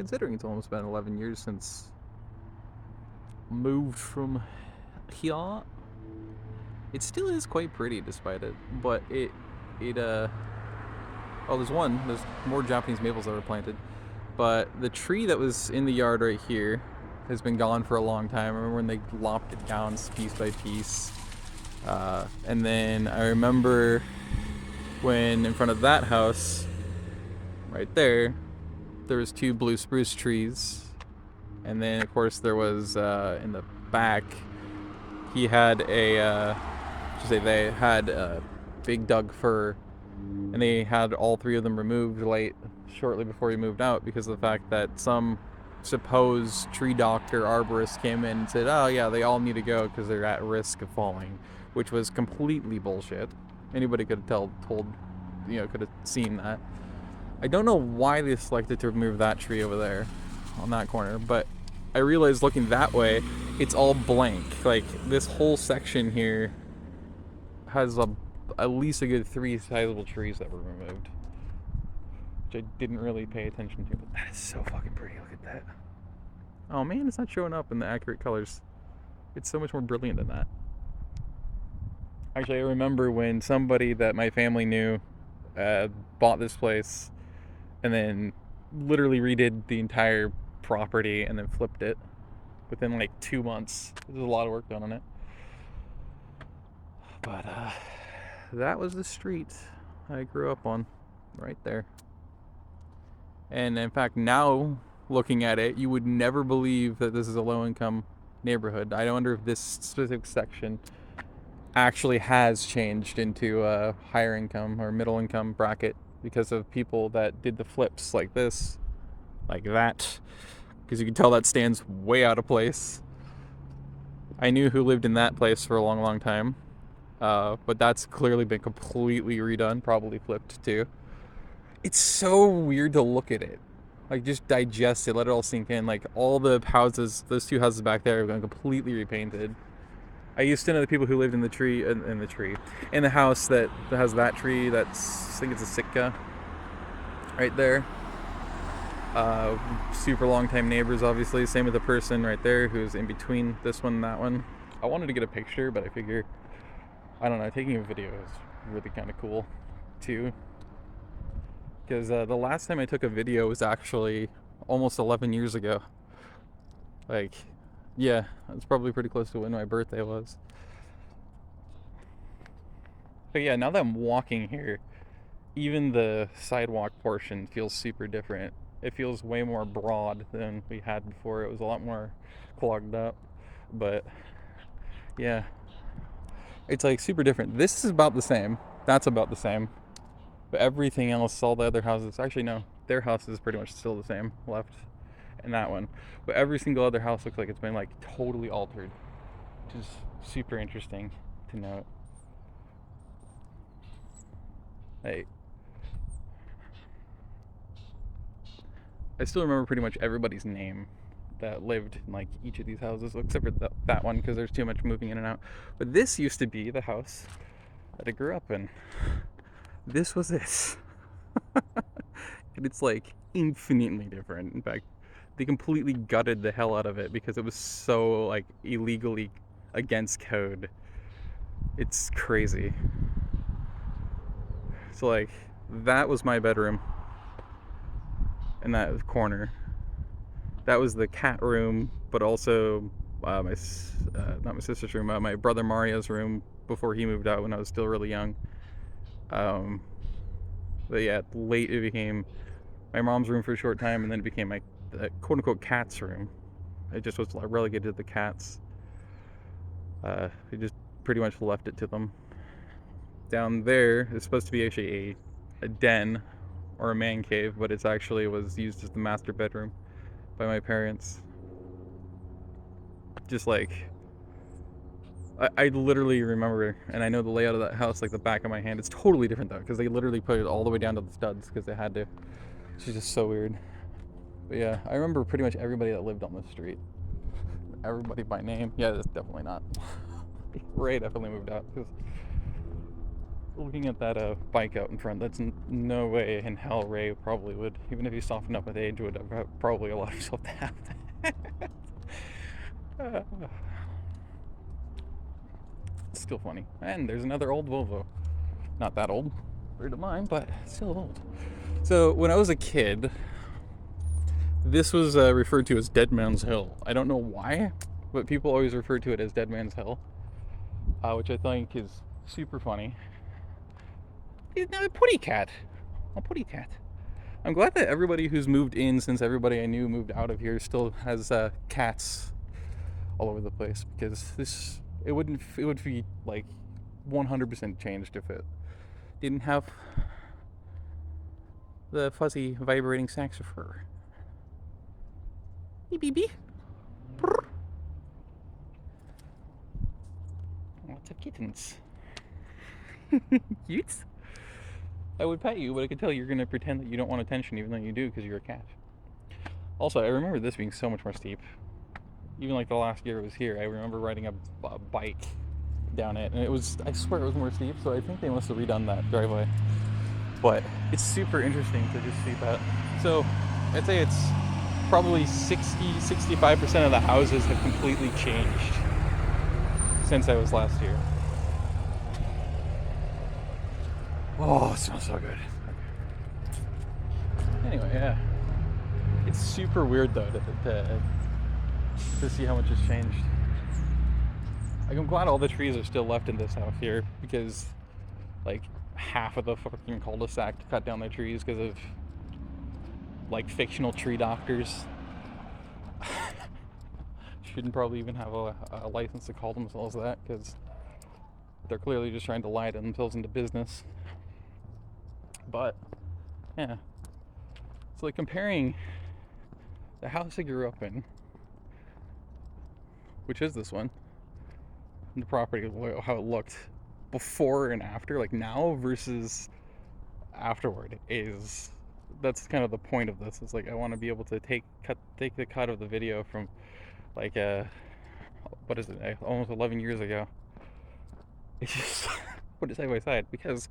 considering it's almost been 11 years since moved from here, it still is quite pretty despite it. But oh, there's more Japanese maples that were planted. But the tree that was in the yard right here has been gone for a long time. I remember when they lopped it down piece by piece. And then I remember when in front of that house, right there was 2 blue spruce trees. And then, of course, there was, in the back, they had a big Doug fir, and they had all 3 of them removed shortly before he moved out because of the fact that some supposed tree doctor arborist came in and said, oh yeah, they all need to go because they're at risk of falling, which was completely bullshit. Anybody could have could have seen that. I don't know why they selected to remove that tree over there on that corner, but I realized looking that way, it's all blank. Like, this whole section here has at least a good 3 sizable trees that were removed, which I didn't really pay attention to, but that is so fucking pretty. Look at that. Oh man, it's not showing up in the accurate colors. It's so much more brilliant than that. Actually, I remember when somebody that my family knew bought this place and then literally redid the entire property and then flipped it within like 2 months. There's a lot of work done on it. But that was the street I grew up on, right there. And in fact, now looking at it, you would never believe that this is a low-income neighborhood. I wonder if this specific section actually has changed into a higher income or middle income bracket because of people that did the flips like this, like that, because you can tell that stands way out of place. I knew who lived in that place for a long time, but that's clearly been completely redone, probably flipped too. It's so weird to look at it, like just digest it, let it all sink in. Like all the houses, those 2 houses back there have been completely repainted. I used to know the people who lived in in the house that has that tree. I think it's a Sitka right there. Super long time neighbors, obviously. Same with the person right there who's in between this one and that one. I wanted to get a picture, but I figure, I don't know, taking a video is really kind of cool too. Because the last time I took a video was actually almost 11 years ago. Like, yeah, that's probably pretty close to when my birthday was. But yeah, now that I'm walking here, even the sidewalk portion feels super different. It feels way more broad than we had before. It was a lot more clogged up. But yeah, it's like super different. This is about the same. That's about the same. But everything else, all the other houses, actually no, their house is pretty much still the same left, and that one. But every single other house looks like it's been like totally altered, which is super interesting to note. Hey, I still remember pretty much everybody's name that lived in like each of these houses, except for that one because there's too much moving in and out. But this used to be the house that I grew up in. This was it. And it's like infinitely different. In fact, they completely gutted the hell out of it because it was so like illegally against code. It's crazy. So like, that was my bedroom in that corner. That was the cat room, but also not my sister's room, my brother Mario's room before he moved out when I was still really young. But yeah, late it became my mom's room for a short time, and then it became my quote-unquote cat's room. It just was relegated to the cats. We just pretty much left it to them. Down there is supposed to be actually a den or a man cave, but it's actually was used as the master bedroom by my parents. Just like, I literally remember, and I know the layout of that house like the back of my hand. It's totally different though, because they literally put it all the way down to the studs because they had to. It's just so weird. But yeah, I remember pretty much everybody that lived on the street. Everybody by name. Yeah, that's definitely not. Ray definitely moved out. looking at that bike out in front, that's no way in hell Ray probably would, even if he softened up with age, would have probably allowed himself to have that. It's still funny. And there's another old Volvo. Not that old, compared to mine, but still old. So when I was a kid, this was referred to as Dead Man's Hill. I don't know why, but people always refer to it as Dead Man's Hill, which I think is super funny. A putty cat. A putty cat. I'm glad that everybody who's moved in since everybody I knew moved out of here still has cats all over the place, because it would be like 100% changed if it didn't have the fuzzy vibrating sacks of fur. Beep beep beep. Lots of kittens. Cute. I would pet you, but I could tell you're going to pretend that you don't want attention even though you do because you're a cat. Also, I remember this being so much more steep. Even like the last year I was here, I remember riding a bike down it, and I swear it was more steep, so I think they must have redone that driveway. But it's super interesting to just see that. So I'd say it's probably 60-65% of the houses have completely changed since I was last here. Oh, it smells so good. Anyway, yeah. It's super weird though to see how much has changed. Like, I'm glad all the trees are still left in this house here, because like half of the fucking cul-de-sac cut down their trees because of like fictional tree doctors. Shouldn't probably even have a license to call themselves that, because they're clearly just trying to lie to themselves into business. But yeah, it's like comparing the house I grew up in, which is this one, and the property, how it looked before and after, like now versus afterward, that's kind of the point of this. It's like I want to be able to take the cut of the video from like what is it, almost 11 years ago. It's just put it side by side, because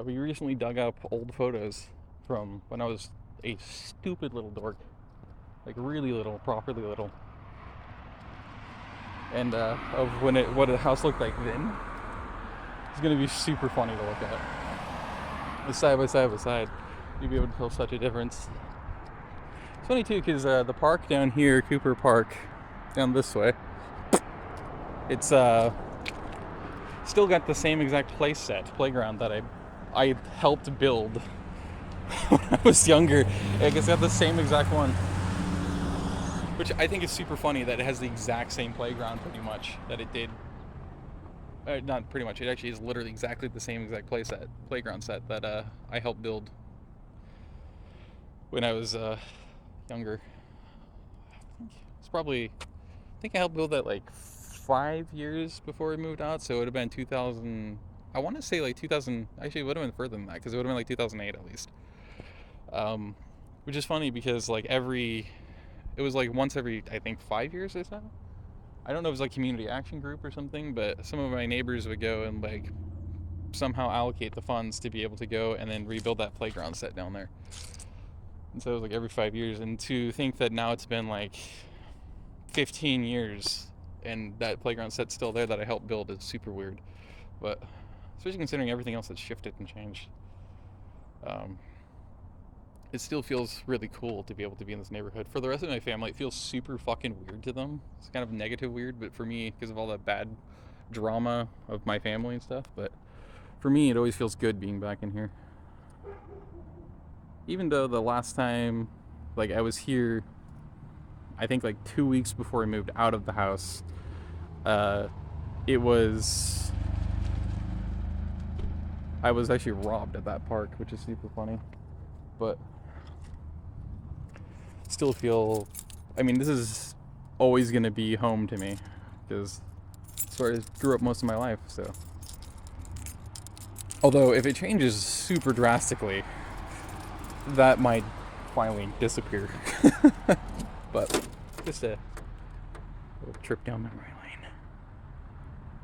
we recently dug up old photos from when I was a stupid little dork, like really little, properly little, and of what the house looked like then. It's gonna be super funny to look at. The side by side, you'll be able to tell such a difference. It's funny too, because the park down here, Cooper Park, down this way, it's still got the same exact playground that I helped build when I was younger. Like, it's got the same exact one, which I think is super funny that it has the exact same playground pretty much that it did. Not pretty much, it actually is literally exactly the same exact playground set that I helped build when I was younger. I think I helped build that like 5 years before we moved out, so it would have been 2000. I want to say like 2000. Actually, it would have been further than that, because it would have been like 2008 at least. Which is funny because like it was like once every, I think, 5 years or so. I don't know if it was like community action group or something, but some of my neighbors would go and like somehow allocate the funds to be able to go and then rebuild that playground set down there. And so it was like every 5 years, and to think that now it's been like 15 years and that playground set's still there that I helped build is super weird. But especially considering everything else that's shifted and changed, it still feels really cool to be able to be in this neighborhood. For the rest of my family, it feels super fucking weird to them. It's kind of negative weird, but for me, because of all that bad drama of my family and stuff, but for me, it always feels good being back in here. Even though the last time, like, I was here, I think like 2 weeks before I moved out of the house, I was actually robbed at that park, which is super funny. But still feel, I mean, this is always going to be home to me, because it's where I grew up most of my life. So although if it changes super drastically, that might finally disappear. But just a little trip down memory lane.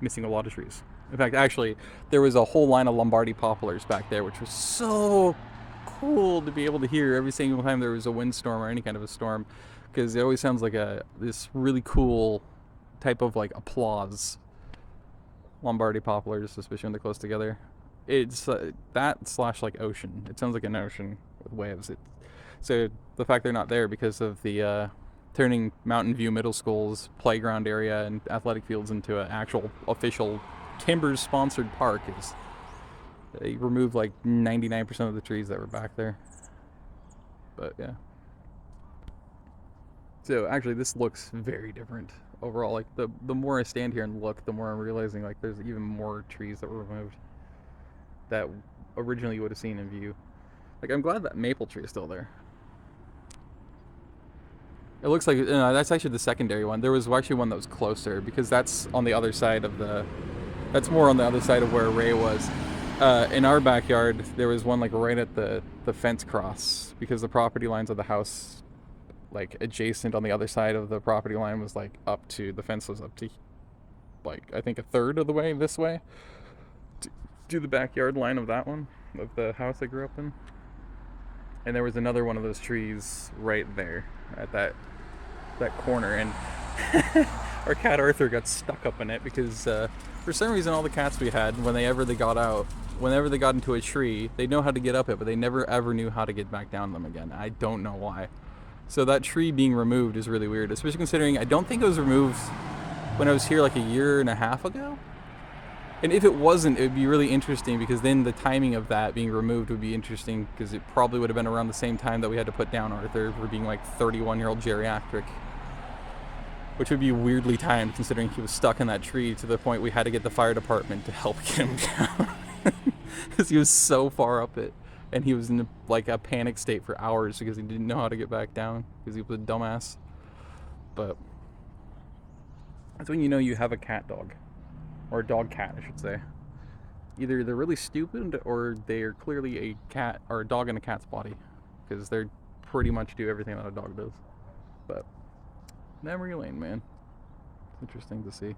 Missing a lot of trees. In fact, actually, there was a whole line of Lombardy poplars back there, which was so cool to be able to hear every single time there was a windstorm or any kind of a storm, because it always sounds like this really cool type of like applause. Lombardy poplars, especially when they're close together. It's that slash like ocean. It sounds like an ocean with waves. So the fact they're not there because of the turning Mountain View Middle School's playground area and athletic fields into an actual official Timbers sponsored park is they removed like 99% of the trees that were back there. But yeah. So actually this looks very different overall. Like the more I stand here and look, the more I'm realizing like there's even more trees that were removed that originally you would have seen in view. Like I'm glad that maple tree is still there. It looks like that's actually the secondary one. There was actually one that was closer because that's on the other side of that's more on the other side of where Ray was. In our backyard, there was one like right at the fence cross because the property lines of the house, like adjacent on the other side of the property line, was like up to the fence was up to like I think a third of the way this way to the backyard line of that one of the house I grew up in. And there was another one of those trees right there at that corner, and our cat Arthur got stuck up in it because for some reason all the cats we had, whenever they got into a tree, they know how to get up it, but they never ever knew how to get back down them again. I don't know why. So that tree being removed is really weird, especially considering I don't think it was removed when I was here like a year and a half ago. And if it wasn't, it would be really interesting because then the timing of that being removed would be interesting because it probably would have been around the same time that we had to put down Arthur for being like 31-year-old geriatric. Which would be weirdly timed considering he was stuck in that tree to the point we had to get the fire department to help get him down. Because he was so far up it. And he was in like a panic state for hours because he didn't know how to get back down because he was a dumbass. But that's when you know you have a cat dog. Or a dog cat, I should say. Either they're really stupid or they're clearly a cat or a dog in a cat's body. Because they pretty much do everything that a dog does. But memory lane, man. It's interesting to see.